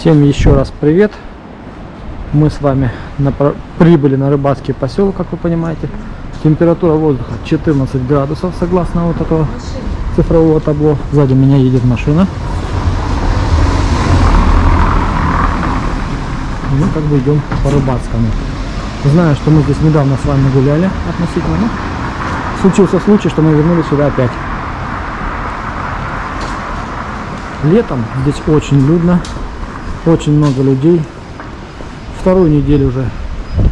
Всем еще раз привет. Мы с вами прибыли на рыбацкий поселок, как вы понимаете. Температура воздуха 14 градусов, согласно вот этого цифрового табло. Сзади меня едет машина. Мы как бы идем по рыбацкому. Знаю, что мы здесь недавно с вами гуляли относительно. Но случился случай, что мы вернулись сюда опять. Летом здесь очень людно. Очень много людей. Вторую неделю уже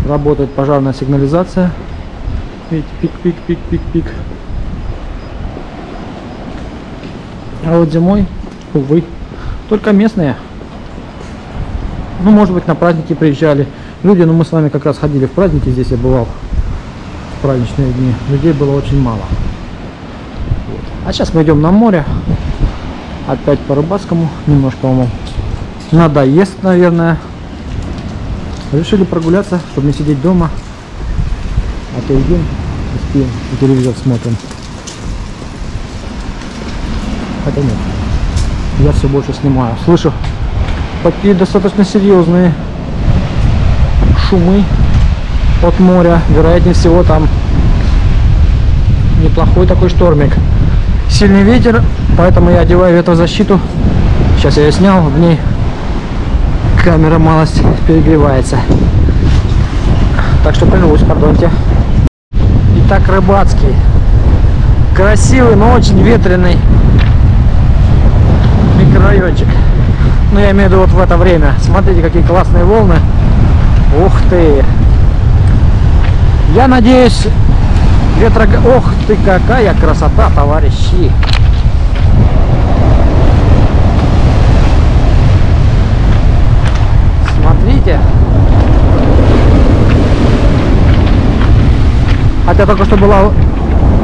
работает пожарная сигнализация. Видите, пик. А вот зимой, увы, только местные. Ну, может быть, на праздники приезжали люди, но мы с вами как раз ходили в праздники, здесь я бывал в праздничные дни. Людей было очень мало. Вот. А сейчас мы идем на море. Опять по рыбацкому. Немножко вам надоест, наверное. Решили прогуляться, чтобы не сидеть дома. А то идем, успеем, и телевизор смотрим. Хотя нет, я все больше снимаю. Слышу такие достаточно серьезные шумы от моря. Вероятнее всего там неплохой такой штормик. Сильный ветер, поэтому я одеваю ветрозащиту. Сейчас я ее снял, в ней камера малость перегревается. Так что прервусь, пардоньте. Итак, рыбацкий. Красивый, но очень ветреный микрорайончик. Ну, я имею в виду вот в это время. Смотрите, какие классные волны. Ух ты! Я надеюсь, Ох ты, какая красота, товарищи! Смотрите! Хотя только что была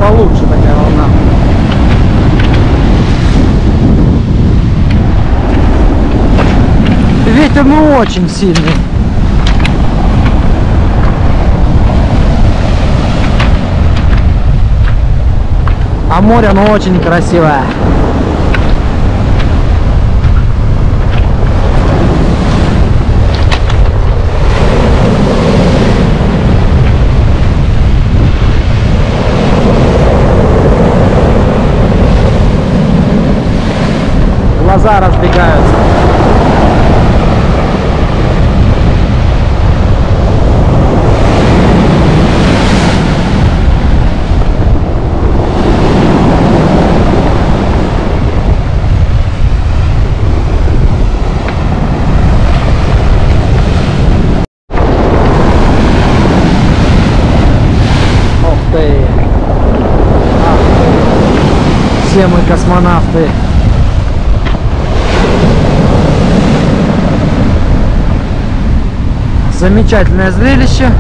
получше такая волна. Ветер ну очень сильный. А море оно очень красивое. Глаза разбегаются. Все мы космонавты. Замечательное зрелище.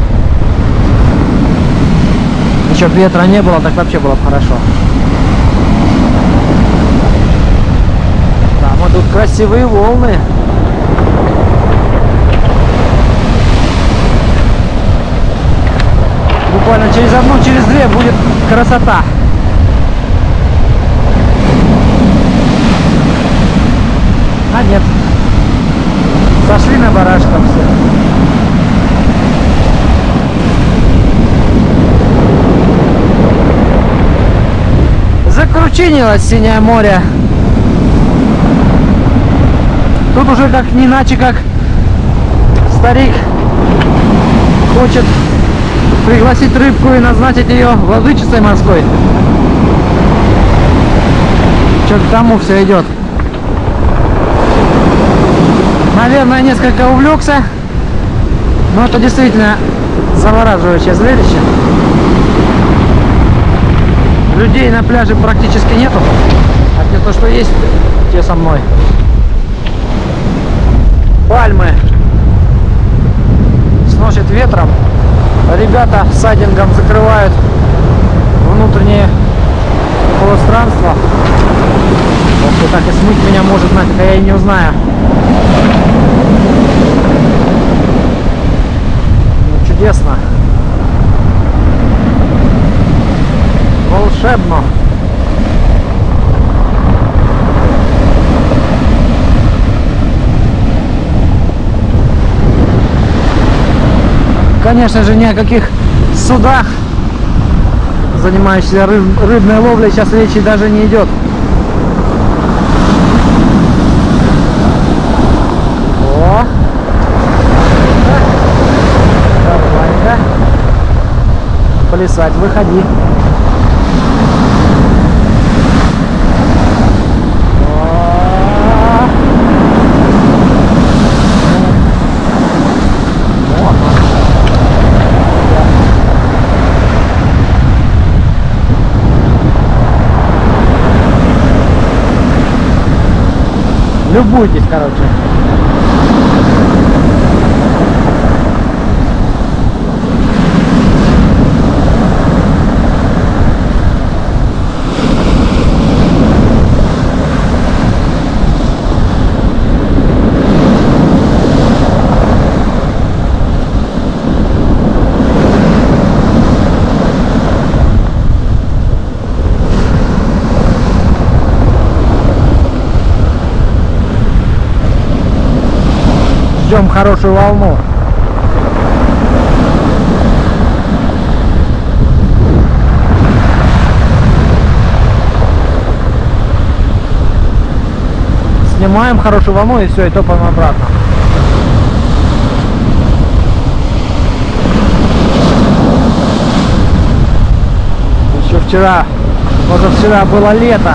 Еще бы ветра не было, так вообще было бы хорошо. Там вот тут красивые волны. Буквально через одну, через две будет красота. А нет, сошли на барашках все. Закручинилось синее море. Тут уже как не иначе, как старик хочет пригласить рыбку и назначить ее владычицей морской. Что к тому все идет. Наверное, несколько увлекся, но это действительно завораживающее зрелище. Людей на пляже практически нету, а те, то, что есть, те со мной. Пальмы сносит ветром, ребята сайдингом закрывают внутреннее пространство. Вот так и смыть меня может, нафиг, а я и не узнаю. Ну, чудесно. Волшебно. Конечно же, ни о каких судах, занимающихся рыбной ловлей, сейчас речи даже не идет. О! Давай-ка. Плясать, выходи. Любуйтесь, короче. Ждем хорошую волну. Снимаем хорошую волну и все, и топаем обратно. Еще вчера, позавчера было лето.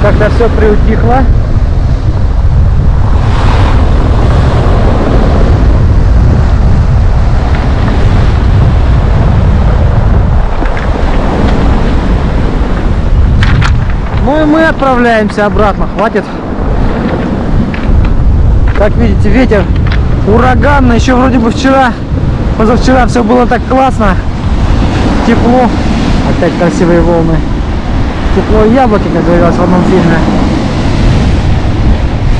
Когда все приутихло, ну и мы отправляемся обратно. Хватит. Как видите, ветер ураганный. Еще вроде бы вчера, позавчера все было так классно, тепло. Опять красивые волны. Тепло и яблоки, как говорилось в одном фильме.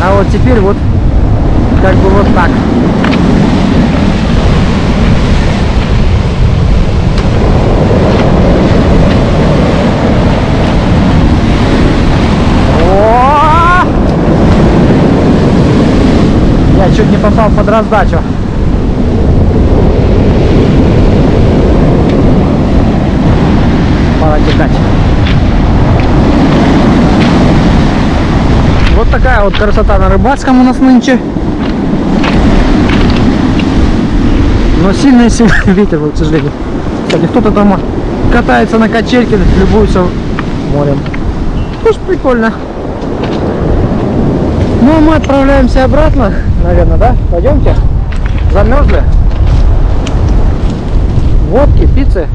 А вот теперь вот как бы вот так. О! Я чуть не попал под раздачу. Пора текать. Вот такая вот красота на Рыбацком у нас нынче. Но сильный ветер, вот, к сожалению. Кстати, кто-то там катается на качельке, любуется морем. Тоже прикольно. Ну а мы отправляемся обратно, наверное, да? Пойдемте. Замерзли. Водки, пиццы.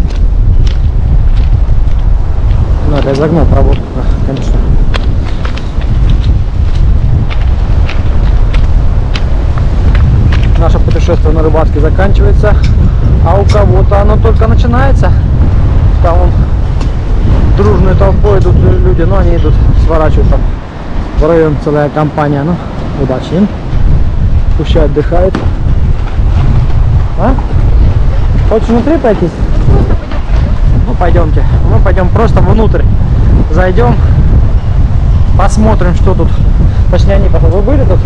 Ну, это я загнул проводку, конечно. Наше путешествие на Рыбацкий заканчивается, а у кого-то оно только начинается. Там вон дружной толпой идут люди, но они идут, сворачивают там в район, целая компания. Ну, удачи им. Пущай отдыхает. А? Хочешь внутри пройтись? Ну, пойдемте. Мы пойдем просто внутрь. Зайдем, посмотрим, что тут. Точнее, они потом. Вы были тут?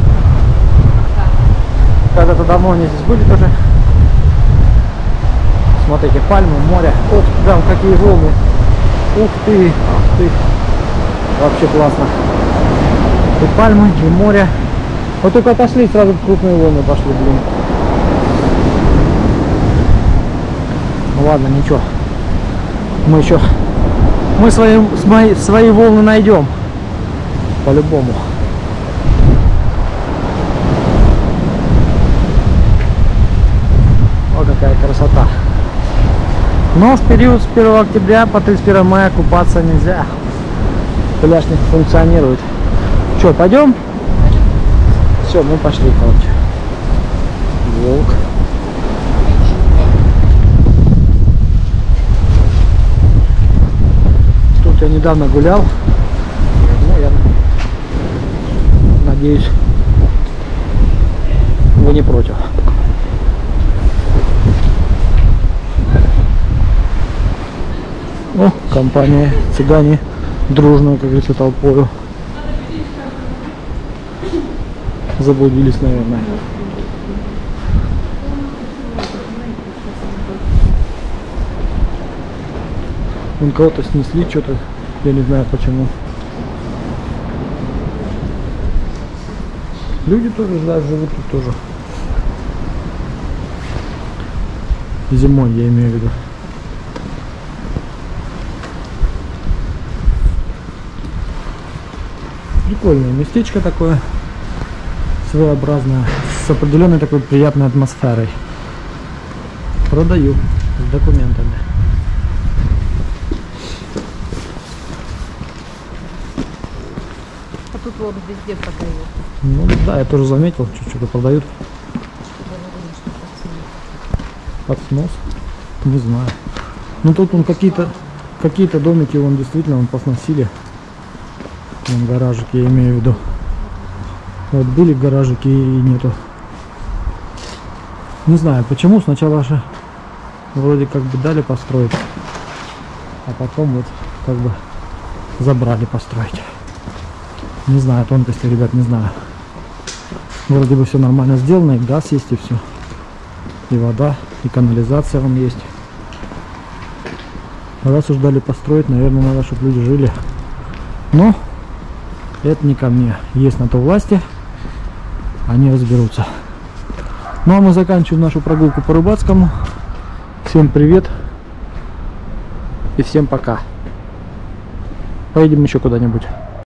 Когда-то давно они здесь были тоже. Смотрите, пальмы, море. Ух, там какие волны. Ух ты, ух ты. Вообще классно. И пальмы, и море. Вот только отошли, сразу крупные волны пошли, блин. Ну ладно, ничего. Мы еще... Мы свои волны найдем. По-любому. Какая красота. Но в период с 1 октября по 31 мая купаться нельзя. Пляж не функционирует. Что, пойдем? Все, мы пошли, короче. Волк. Тут я недавно гулял. Ну, я надеюсь, вы не против. О, компания цыгане дружно, как говорится, толпою. Заблудились, наверное. Вон кого-то снесли, что-то, я не знаю почему. Люди тоже, да, живут тут тоже. Зимой, я имею в виду. Прикольное местечко такое, своеобразное, с определенной такой приятной атмосферой. Продаю с документами. А тут вот везде продают. Ну да, я тоже заметил, что-то продают. Под снос? Не знаю. Ну тут он какие-то домики, вон действительно он посносили. Вон гаражики, я имею в виду. Вот были гаражики и нету. Не знаю почему, сначала же вроде как бы дали построить, а потом вот как бы забрали построить. Не знаю, тонкости, ребят, не знаю. Вроде бы все нормально сделано, и газ есть, и все. И вода, и канализация вон есть. Раз уж дали построить, наверное, надо, чтобы люди жили. Но это не ко мне. Есть на то власти, они разберутся. Ну а мы заканчиваем нашу прогулку по Рыбацкому. Всем привет и всем пока. Поедем еще куда-нибудь.